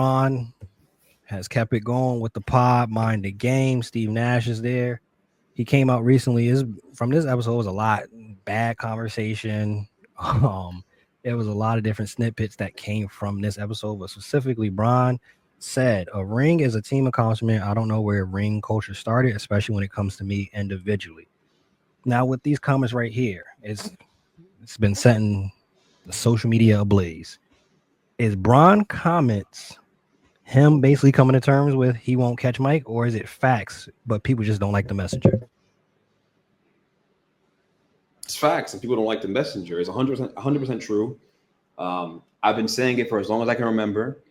LeBron has kept it going with the pod, mind the game. Steve Nash is there. He came out recently. Is from this episode was a lot bad conversation. Um, there was a lot of different snippets that came from this episode, but specifically, Bron said a ring is a team accomplishment. I don't know where ring culture started, especially when it comes to me individually. Now, with these comments right here, it's been setting the social media ablaze. Is Bron comments him basically coming to terms with he won't catch Mike, or is it facts, but people just don't like the messenger? It's facts, and people don't like the messenger. It's 100% true. I've been saying it for as long as I can remember.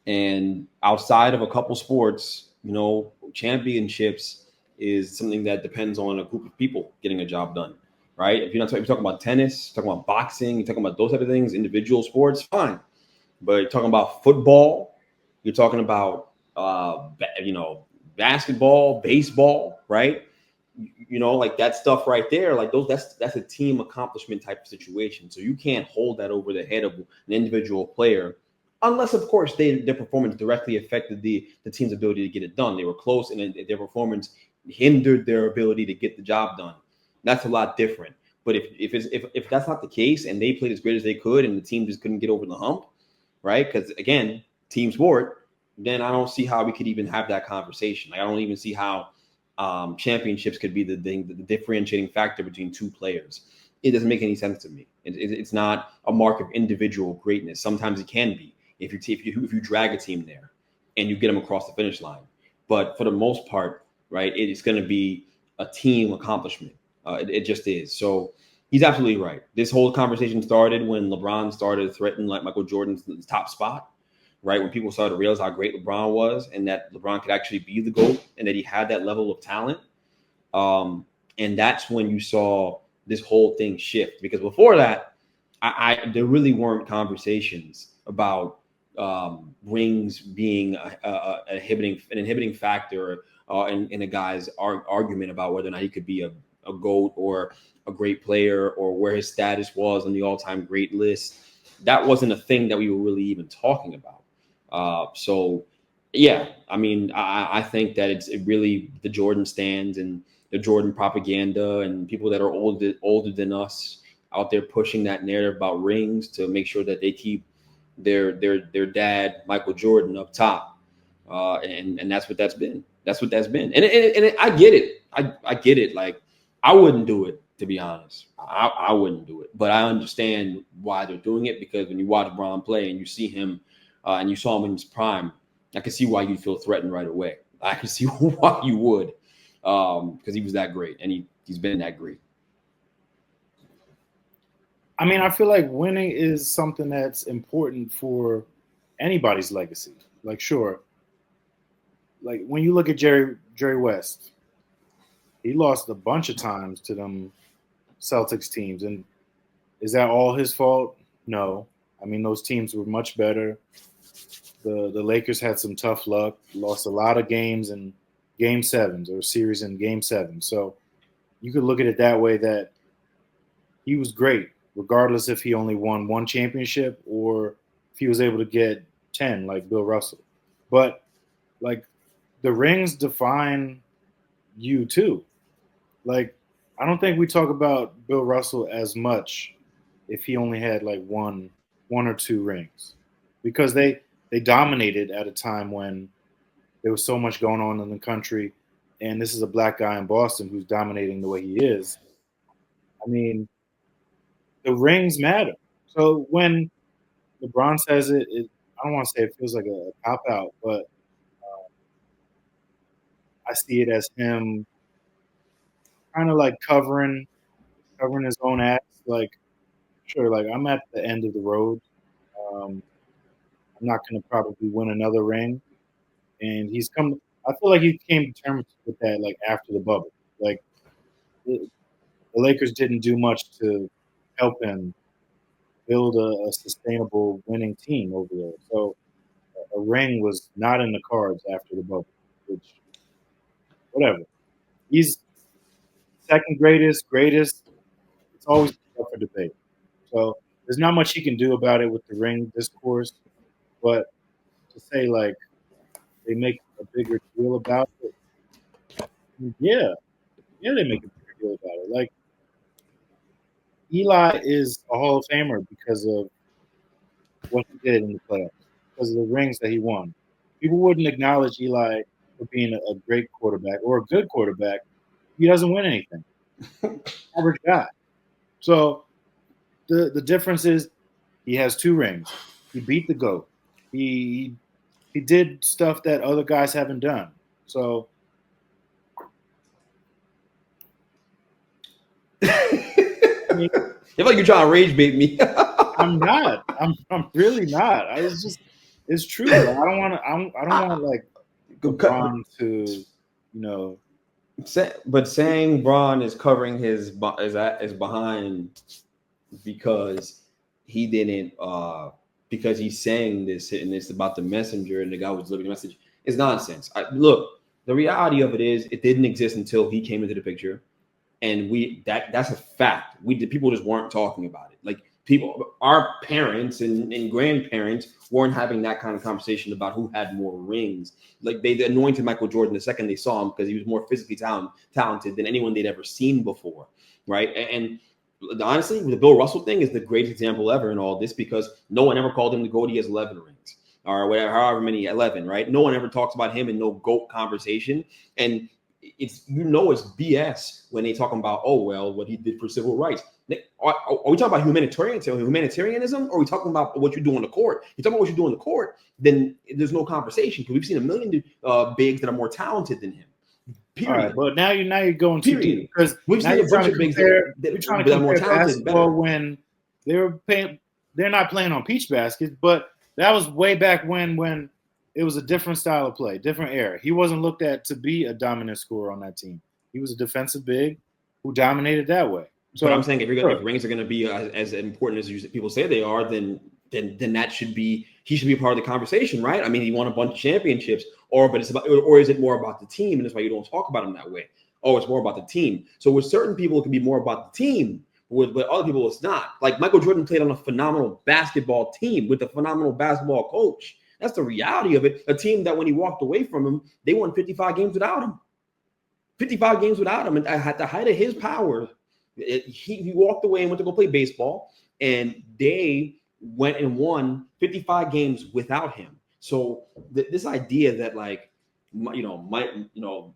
And outside of a couple sports, championships is something that depends on a group of people getting a job done, right? If you're talking about tennis, talking about boxing, you're talking about those type of things, individual sports, fine. But you're talking about football, you're talking about basketball, baseball, right? Like that stuff right there, like that's a team accomplishment type of situation. So you can't hold that over the head of an individual player, unless of course their performance directly affected the team's ability to get it done. They were close, and their performance hindered their ability to get the job done. That's a lot different. But if that's not the case, and they played as great as they could, and the team just couldn't get over the hump, right? Because again, team sport, then I don't see how we could even have that conversation. Like, I don't even see how championships could be the differentiating factor between two players. It doesn't make any sense to me. It's not a mark of individual greatness. Sometimes it can be if you drag a team there and you get them across the finish line. But for the most part, right, it's going to be a team accomplishment. It just is. So he's absolutely right. This whole conversation started when LeBron started threatening like Michael Jordan's top spot. Right, when people started to realize how great LeBron was, and that LeBron could actually be the GOAT, and that he had that level of talent, and that's when you saw this whole thing shift. Because before that, there really weren't conversations about rings being an inhibiting factor in a guy's argument about whether or not he could be a GOAT or a great player, or where his status was on the all-time great list. That wasn't a thing that we were really even talking about. So yeah, I mean, I think that it really the Jordan stands and the Jordan propaganda and people that are older than us out there pushing that narrative about rings to make sure that they keep their dad Michael Jordan up top, and that's what that's been. That's what that's been. And I get it. I get it. Like, I wouldn't do it, to be honest. I wouldn't do it, but I understand why they're doing it, because when you watch Bron play and you see him. And you saw him in his prime, I can see why you'd feel threatened right away. I can see why you would, because he was that great, and he's been that great. I mean, I feel like winning is something that's important for anybody's legacy. Like, sure, like when you look at Jerry West, he lost a bunch of times to them Celtics teams, and is that all his fault? No. I mean, those teams were much better. The Lakers had some tough luck, lost a lot of games in game sevens or series in game seven. So you could look at it that way, that he was great, regardless if he only won one championship or if he was able to get 10 like Bill Russell. But like, the rings define you too. Like, I don't think we talk about Bill Russell as much if he only had like one or two rings, because they dominated at a time when there was so much going on in the country, and this is a black guy in Boston who's dominating the way he is. I mean, the rings matter. So when LeBron says it, I don't want to say it feels like a cop out, but I see it as him kind of like covering his own ass. Like, sure, like, I'm at the end of the road. I'm not going to probably win another ring. And I feel like he came to terms with that, like, after the bubble. Like, the Lakers didn't do much to help him build a sustainable winning team over there. So a ring was not in the cards after the bubble, which, whatever. He's second greatest. It's always up for debate. So there's not much he can do about it with the ring discourse. But to say like they make a bigger deal about it. Yeah, they make a bigger deal about it. Like Eli is a Hall of Famer because of what he did in the playoffs, because of the rings that he won. People wouldn't acknowledge Eli for being a great quarterback or a good quarterback. He doesn't win anything. Average guy. So the difference is he has 2 rings. He beat the GOAT. He did stuff that other guys haven't done. So I feel like you're trying to rage bait me. I'm not. I'm really not. It's true. Like, I don't want like LeBron to, But saying Braun is covering his is behind because he didn't because he's saying this and it's about the messenger and the guy who's delivering the message is nonsense. Look, the reality of it is it didn't exist until he came into the picture, and that's a fact. People just weren't talking about it. Like our parents and grandparents weren't having that kind of conversation about who had more rings. Like they anointed Michael Jordan the second they saw him because he was more physically talented than anyone they'd ever seen before, right? And honestly, the Bill Russell thing is the greatest example ever in all this because no one ever called him the GOAT. He has 11 rings or whatever, however many, 11, right? No one ever talks about him in no GOAT conversation. And it's BS when they talking about, oh, well, what he did for civil rights. Are we talking about humanitarianism, or are we talking about what you do on the court? You talking about what you do on the court, then there's no conversation because we've seen a million bigs that are more talented than him. Period. All right, but now you're going too deep because we've seen a bunch of bigs that are more talented when they're not playing on peach baskets, but that was way back when it was a different style of play, different era. He wasn't looked at to be a dominant scorer on that team. He was a defensive big who dominated that way. So I'm saying if rings are going to be as important as people say they are, then that should be he should be part of the conversation, right? I mean, he won a bunch of championships, or is it more about the team, and that's why you don't talk about him that way? Oh, it's more about the team. So with certain people, it can be more about the team. With other people, it's not. Like Michael Jordan played on a phenomenal basketball team with a phenomenal basketball coach. That's the reality of it. A team that when he walked away from him, they won 55 games without him. 55 games without him, and at the height of his power. He walked away and went to go play baseball, and they went and won 55 games without him. So this idea that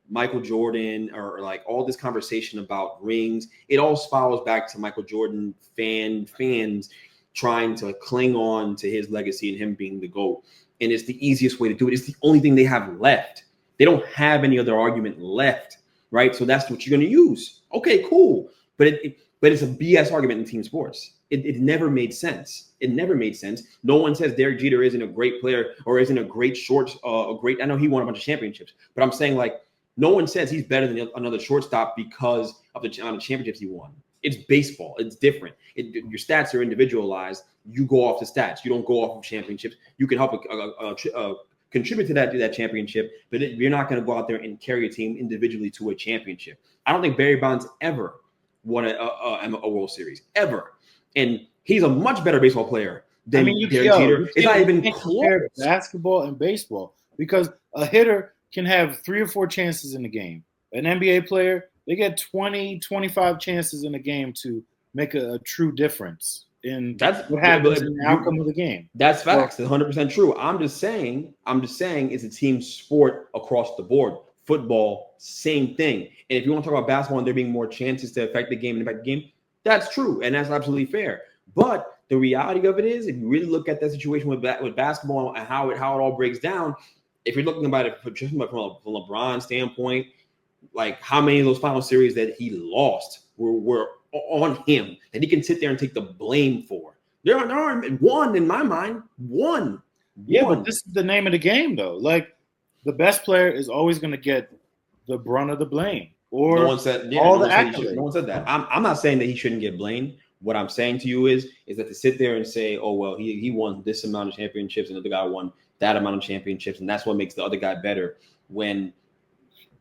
Michael Jordan or like all this conversation about rings, it all spirals back to Michael Jordan fans trying to cling on to his legacy and him being the GOAT. And it's the easiest way to do it. It's the only thing they have left. They don't have any other argument left, right? So that's what you're going to use. Okay, cool. But it's a BS argument in team sports. It never made sense. It never made sense. No one says Derek Jeter isn't a great player or isn't a great I know he won a bunch of championships, but I'm saying like no one says he's better than another shortstop because of the amount of championships he won. It's baseball. It's different. Your stats are individualized. You go off the stats. You don't go off of championships. You can help contribute to that championship, but you're not going to go out there and carry a team individually to a championship. I don't think Barry Bonds ever won a World Series ever, and he's a much better baseball player than Derek Jeter. It's not even close. Basketball and baseball, because a hitter can have 3 or 4 chances in a game. An NBA player, they get 20, 25 chances in a game to make a true difference in what happens in the outcome of the game. That's facts. It's 100% true. I'm just saying it's a team sport across the board. Football, same thing. And if you want to talk about basketball and there being more chances to affect the game, that's true. And that's absolutely fair. But the reality of it is, if you really look at that situation with basketball and how it all breaks down, if you're looking about it from a LeBron standpoint, like how many of those final series that he lost were on him that he can sit there and take the blame for. There are one in my mind. One. But this is the name of the game, though. Like the best player is always going to get the brunt of the blame. Or no one said that. I'm not saying that he shouldn't get blamed. What I'm saying to you is that to sit there and say, oh, well, he won this amount of championships and the other guy won that amount of championships, and that's what makes the other guy better. When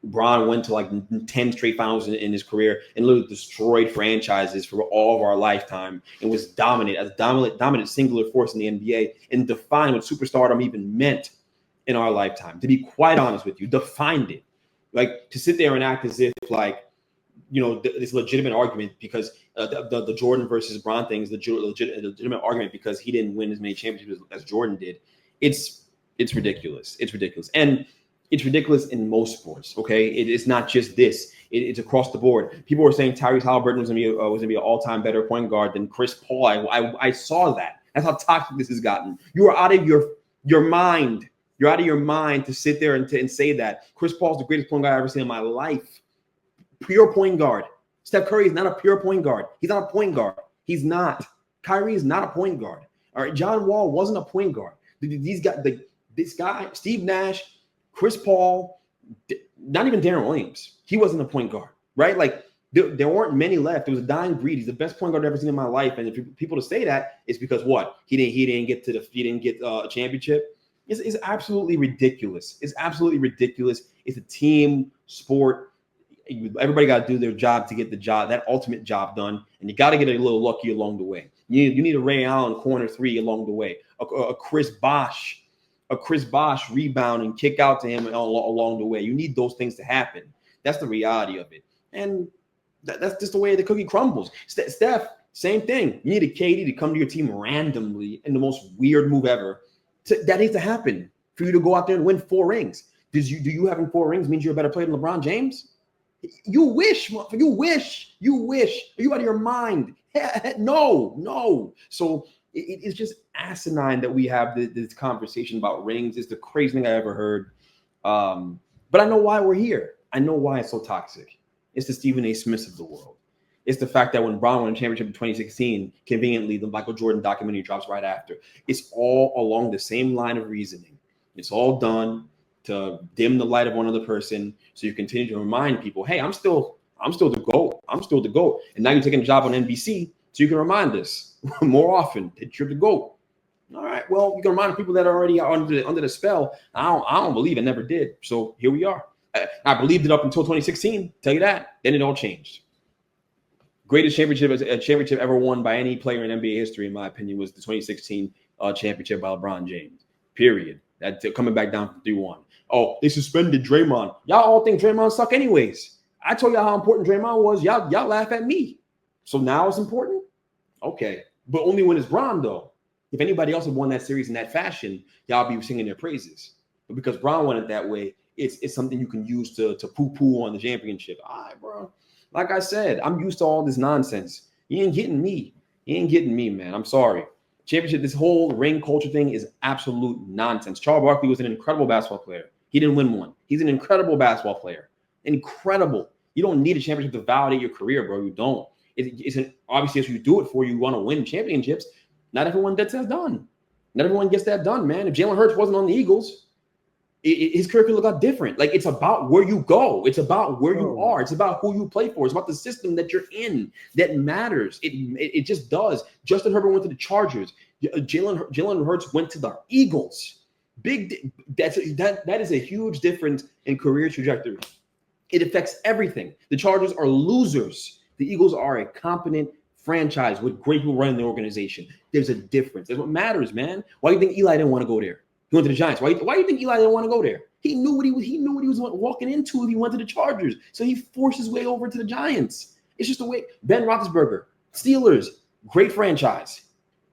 Bron went to like 10 straight finals in his career and literally destroyed franchises for all of our lifetime and was dominant singular force in the NBA and defined what superstardom even meant. in our lifetime, to be quite honest with you, defined it. Like, to sit there and act as if, like, you know, this legitimate argument because the Jordan versus Bron thing is the legitimate argument because he didn't win as many championships as Jordan did. It's ridiculous. It's ridiculous. And it's ridiculous in most sports, okay? It's not just this. It's across the board. People were saying Tyrese Halliburton was going to be an all-time better point guard than Chris Paul. I saw that. That's how toxic this has gotten. You are out of your mind. You're out of your mind to sit there and say that. Chris Paul's the greatest point guard I've ever seen in my life. Pure point guard. Steph Curry is not a pure point guard. He's not a point guard. He's not. Kyrie is not a point guard. All right, John Wall wasn't a point guard. These guys, this guy, Steve Nash, Chris Paul, not even Darren Williams. He wasn't a point guard, right? Like, there weren't many left. There was a dying breed. He's the best point guard I've ever seen in my life. And if people to say that, it's because what? He didn't get a championship. It's absolutely ridiculous. It's absolutely ridiculous. It's a team sport. Everybody got to do their job to get that ultimate job done, and you got to get a little lucky along the way. You need a Ray Allen corner three along the way, a Chris Bosh rebound and kick out to him along the way. You need those things to happen. That's the reality of it, and that's just the way the cookie crumbles. Steph, same thing. You need a KD to come to your team randomly in the most weird move ever. That needs to happen for you to go out there and win 4 rings. Do you having 4 rings means you're a better player than LeBron James? You wish. Are you out of your mind? No. So it's just asinine that we have this conversation about rings. It's the craziest thing I ever heard. But I know why we're here. I know why it's so toxic. It's the Stephen A. Smiths of the world. It's the fact that when Bron won a championship in 2016, conveniently, the Michael Jordan documentary drops right after. It's all along the same line of reasoning. It's all done to dim the light of one other person, so you continue to remind people, hey, I'm still the GOAT. I'm still the GOAT. And now you're taking a job on NBC, so you can remind us more often that you're the GOAT. All right, well, you can remind people that are already under the spell. I don't believe it, never did. So here we are. I believed it up until 2016. Tell you that. Then it all changed. Greatest championship ever won by any player in NBA history, in my opinion, was the 2016 championship by LeBron James. Period. That coming back down from 3-1. Oh, they suspended Draymond. Y'all all think Draymond suck anyways. I told y'all how important Draymond was. Y'all laugh at me. So now it's important? Okay. But only when it's Bron, though. If anybody else had won that series in that fashion, y'all be singing their praises. But because Bron won it that way, it's something you can use to poo-poo on the championship. All right, bro. Like I said, I'm used to all this nonsense. You ain't getting me. You ain't getting me, man. I'm sorry. Championship, this whole ring culture thing is absolute nonsense. Charles Barkley was an incredible basketball player. He didn't win one. He's an incredible basketball player. Incredible. You don't need a championship to validate your career, bro. You don't. Obviously, as you do it for, you want to win championships. Not everyone gets that done. Not everyone gets that done, man. If Jalen Hurts wasn't on the Eagles, his career could look out different. Like, it's about where you go. It's about where you are. It's about who you play for. It's about the system that you're in that matters. It just does. Justin Herbert went to the Chargers. Jalen Hurts went to the Eagles. That is a huge difference in career trajectory. It affects everything. The Chargers are losers. The Eagles are a competent franchise with great people running the organization. There's a difference. That's what matters, man. Why do you think Eli didn't want to go there? He went to the Giants. Why do you think Eli didn't want to go there? He knew what he was walking into if he went to the Chargers. So he forced his way over to the Giants. It's just the way. Ben Roethlisberger, Steelers, great franchise.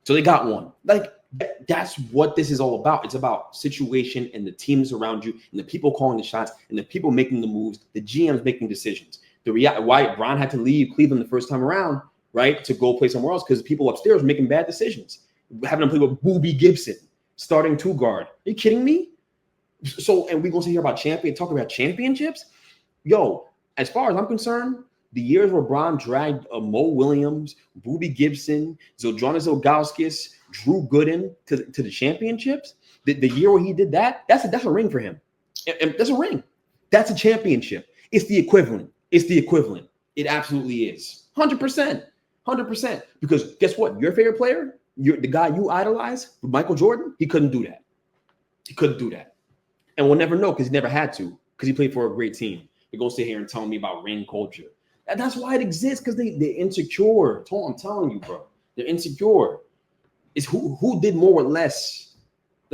So they got one. Like, that's what this is all about. It's about situation and the teams around you and the people calling the shots and the people making the moves, the GMs making decisions. Why Bron had to leave Cleveland the first time around, right, to go play somewhere else because people upstairs were making bad decisions. Having him play with Boobie Gibson, starting 2 guard. Are you kidding me? So, and we're going to sit here about talk about championships? Yo, as far as I'm concerned, the years where Bron dragged Mo Williams, Boobie Gibson, Zydrunas Ilgauskas, Drew Gooden to the championships, the year where he did that, that's a ring for him. And that's a ring. That's a championship. It's the equivalent. It absolutely is. 100%. 100%. Because guess what? Your favorite player, the guy you idolize, Michael Jordan, he couldn't do that. And we'll never know because he never had to, because he played for a great team. They're going to sit here and tell me about ring culture. And that's why it exists, because they're insecure. I'm telling you, bro. They're insecure. It's who did more with less.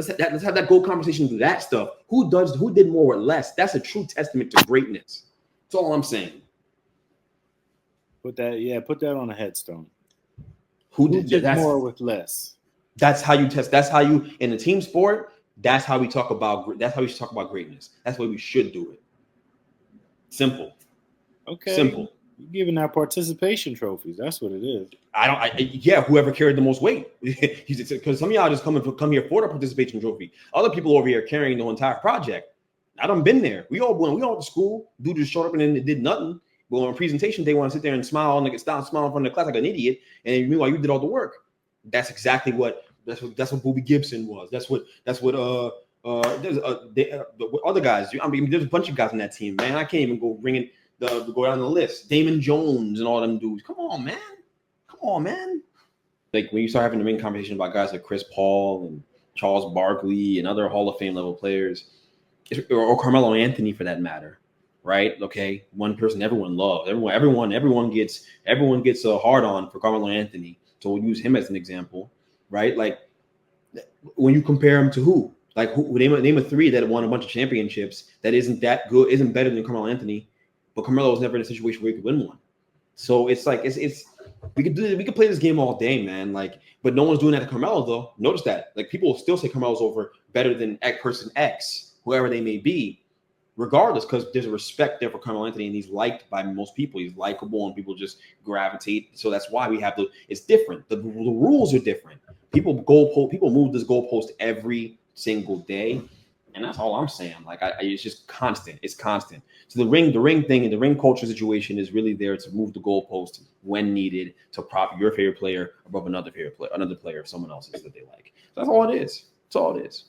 Let's have that GOAT conversation with that stuff. Who did more with less? That's a true testament to greatness. That's all I'm saying. Put that on a headstone. Who did did more with less? That's how you test. That's how you in a team sport. That's how we talk about. That's how we should talk about greatness. That's the way we should do it. Simple. Okay. Simple. You're giving out participation trophies. That's what it is. Yeah, whoever carried the most weight. Because some of y'all just come here for the participation trophy. Other people over here carrying the entire project. I done been there. We all went to school. Dude just showed up and then did nothing. But on presentation, they want to sit there and smile and stop smiling in front of the class like an idiot. And meanwhile, you did all the work. That's exactly what Bobby Gibson was. That's what the other guys. I mean, there's a bunch of guys on that team, man. I can't even go go down the list. Damon Jones and all them dudes. Come on, man. Like when you start having the main conversation about guys like Chris Paul and Charles Barkley and other Hall of Fame level players, or Carmelo Anthony for that matter, right? Okay, one person everyone loves. Everyone gets a hard on for Carmelo Anthony. So we'll use him as an example, right? Like when you compare him to who? Like who name a three that won a bunch of championships that isn't that good, isn't better than Carmelo Anthony, but Carmelo was never in a situation where he could win one. So it's like it's we could play this game all day, man. Like, but no one's doing that to Carmelo though. Notice that. Like people will still say Carmelo's better than person X, whoever they may be, regardless, because there's a respect there for Carmelo Anthony, and he's liked by most people. He's likable, and people just gravitate. So that's why we have it's different. The rules are different. People move this goalpost every single day, and that's all I'm saying. Like it's just constant. It's constant. So the ring thing and the ring culture situation is really there to move the goalpost when needed to prop your favorite player above another player of someone else's that they like. So that's all it is. That's all it is.